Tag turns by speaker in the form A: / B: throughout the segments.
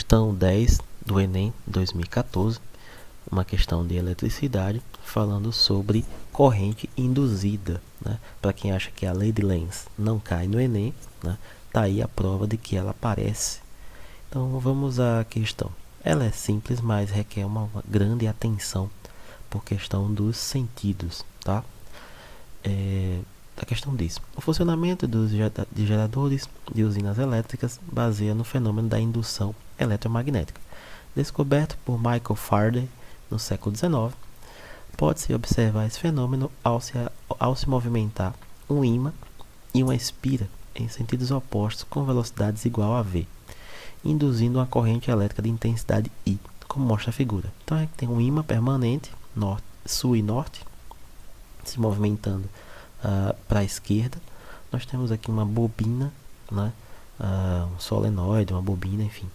A: Questão 10 do Enem 2014, uma questão de eletricidade, falando sobre corrente induzida, né? Para quem acha que a lei de Lenz não cai no Enem, né? Tá aí a prova de que ela aparece. Então vamos à questão. Ela é simples, mas requer uma grande atenção por questão dos sentidos, tá? A questão diz: o funcionamento de geradores de usinas elétricas baseia no fenômeno da indução eletromagnética. Descoberto por Michael Faraday no século XIX, pode-se observar esse fenômeno ao se movimentar um ímã e uma espira em sentidos opostos com velocidades igual a v, induzindo uma corrente elétrica de intensidade I, como mostra a figura. Então aqui tem um ímã permanente, sul e norte, se movimentando para a esquerda. Nós temos aqui uma bobina, né? Um solenoide, uma bobina, enfim,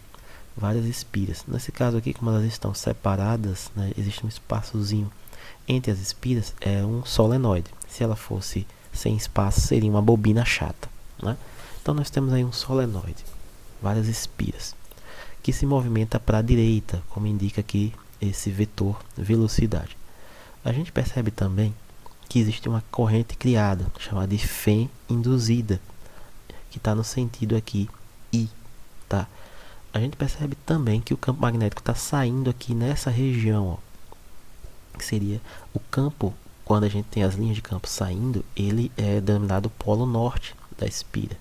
A: várias espiras. Nesse caso aqui, como elas estão separadas, né, existe um espaçozinho entre as espiras, é um solenoide. Se ela fosse sem espaço, seria uma bobina chata, né? Então nós temos aí um solenoide, várias espiras, que se movimenta para a direita, como indica aqui esse vetor velocidade. A gente percebe também que existe uma corrente criada, chamada de Fê induzida, que está no sentido aqui I, tá? A gente percebe também que o campo magnético está saindo aqui nessa região, ó, que seria o campo. Quando a gente tem as linhas de campo saindo, ele é denominado polo norte da espira,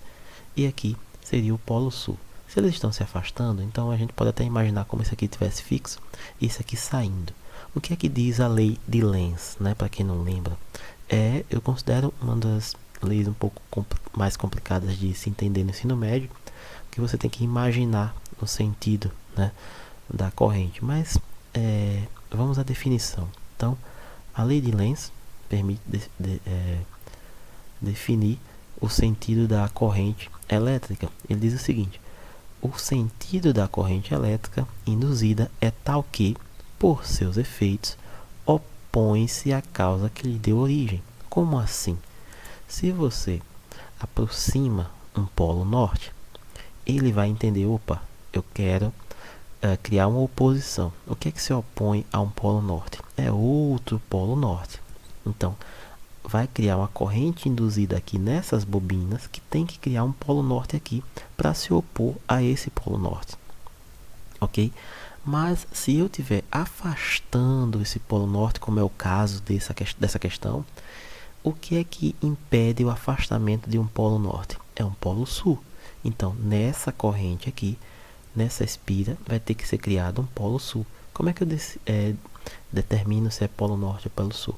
A: e aqui seria o polo sul. Se eles estão se afastando, então a gente pode até imaginar como isso aqui estivesse fixo e isso aqui saindo. O que é que diz a lei de Lenz, né? Para quem não lembra, eu considero uma das leis um pouco mais complicadas de se entender no ensino médio, que você tem que imaginar no sentido, né, da corrente. Mas vamos à definição. Então, a lei de Lenz permite definir o sentido da corrente elétrica. Ele diz o seguinte: o sentido da corrente elétrica induzida é tal que, por seus efeitos, opõe-se à causa que lhe deu origem. Como assim? Se você aproxima um polo norte, ele vai entender: opa, eu quero criar uma oposição. O que é que se opõe a um polo norte? É outro polo norte. Então, vai criar uma corrente induzida aqui nessas bobinas, que tem que criar um polo norte aqui para se opor a esse polo norte, ok? Mas se eu estiver afastando esse polo norte, como é o caso dessa questão, o que é que impede o afastamento de um polo norte? É um polo sul. Então, nessa corrente aqui, nessa espira, vai ter que ser criado um polo sul. Como é que eu determino se é polo norte ou polo sul?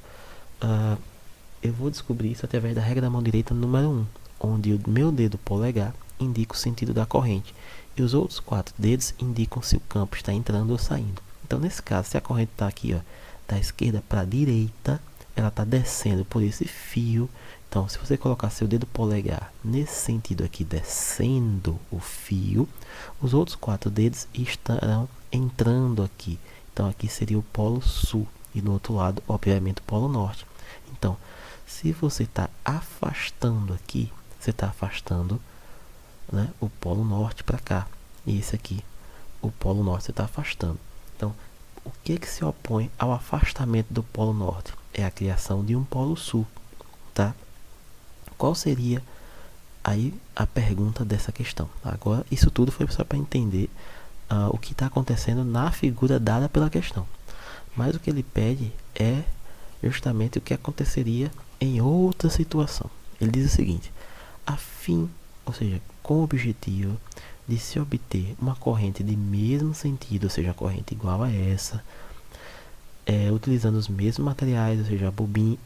A: Eu vou descobrir isso através da regra da mão direita número 1, onde o meu dedo polegar indica o sentido da corrente e os outros 4 dedos indicam se o campo está entrando ou saindo. Então, nesse caso, se a corrente está aqui, ó, da esquerda para a direita, ela está descendo por esse fio. Então, se você colocar seu dedo polegar nesse sentido aqui, descendo o fio, os outros 4 dedos estarão entrando aqui. Então, aqui seria o polo sul e no outro lado, obviamente, o polo norte. Então, se você está afastando aqui, você está afastando, né, o polo norte para cá. E esse aqui, o polo norte, você está afastando. Então, o que que se opõe ao afastamento do polo norte? É a criação de um polo sul, tá? Qual seria aí a pergunta dessa questão? Agora, isso tudo foi só para entender o que está acontecendo na figura dada pela questão. Mas o que ele pede é justamente o que aconteceria em outra situação. Ele diz o seguinte: a fim, ou seja, com o objetivo de se obter uma corrente de mesmo sentido, ou seja, uma corrente igual a essa, utilizando os mesmos materiais, ou seja, a bobina,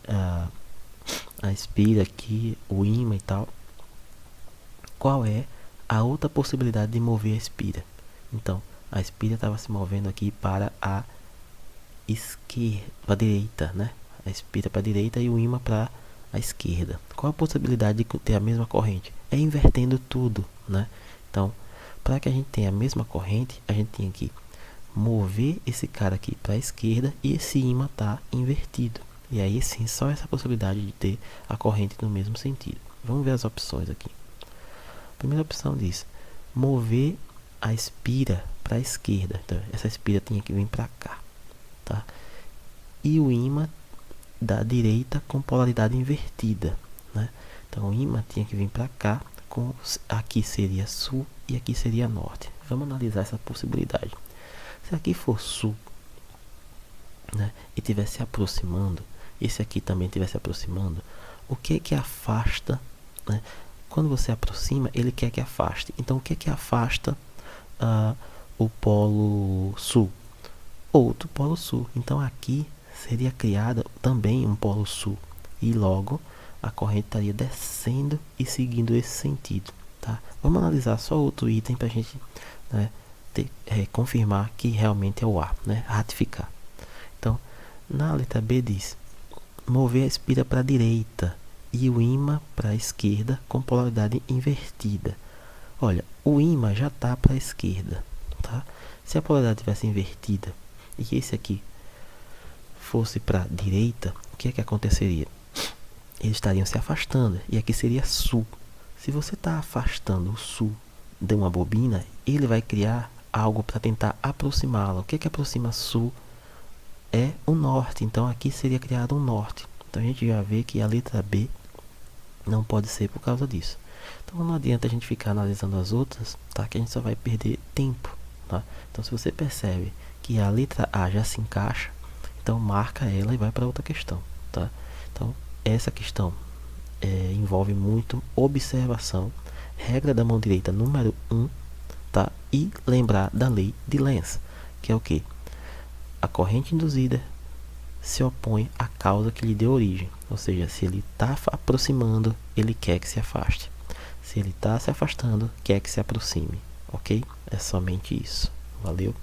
A: a espira aqui, o ímã e tal. Qual é a outra possibilidade de mover a espira? Então, a espira estava se movendo aqui para a esquerda, para a direita, né? A espira para a direita e o ímã para a esquerda. Qual a possibilidade de ter a mesma corrente? É invertendo tudo, né? Então, para que a gente tenha a mesma corrente, a gente tem que mover esse cara aqui para a esquerda e esse ímã tá invertido. E aí sim, só essa possibilidade de ter a corrente no mesmo sentido. Vamos ver as opções aqui. A primeira opção diz: mover a espira para a esquerda. Então, essa espira tinha que vir para cá, tá? E o ímã da direita com polaridade invertida, né? Então, o ímã tinha que vir para cá, aqui seria sul e aqui seria norte. Vamos analisar essa possibilidade. Se aqui for sul, né, e estiver se aproximando, esse aqui também estiver se aproximando, o que afasta, né? Quando você aproxima, ele quer que afaste. Então, o que afasta o polo sul? Outro polo sul. Então, aqui seria criada também um polo sul. E logo, a corrente estaria descendo e seguindo esse sentido. Tá? Vamos analisar só outro item para a gente, né, confirmar que realmente é o A, né? Ratificar. Então, na letra B diz: mover a espira para a direita e o ímã para a esquerda com polaridade invertida. Olha, o ímã já está para a esquerda, tá? Se a polaridade tivesse invertida e esse aqui fosse para a direita, o que é que aconteceria? Eles estariam se afastando e aqui seria sul. Se você está afastando o sul de uma bobina, ele vai criar algo para tentar aproximá-la. O que é que aproxima sul? É o norte. Então aqui seria criado um norte. Então a gente já vê que a letra B não pode ser por causa disso. Então não adianta a gente ficar analisando as outras, tá? Que a gente só vai perder tempo, tá? Então se você percebe que a letra A já se encaixa, então marca ela e vai para outra questão, tá? Então essa questão envolve muito observação, regra da mão direita número 1, tá? E lembrar da lei de Lenz, que é o que? A corrente induzida se opõe à causa que lhe deu origem. Ou seja, se ele está aproximando, ele quer que se afaste. Se ele está se afastando, quer que se aproxime. Ok? É somente isso. Valeu?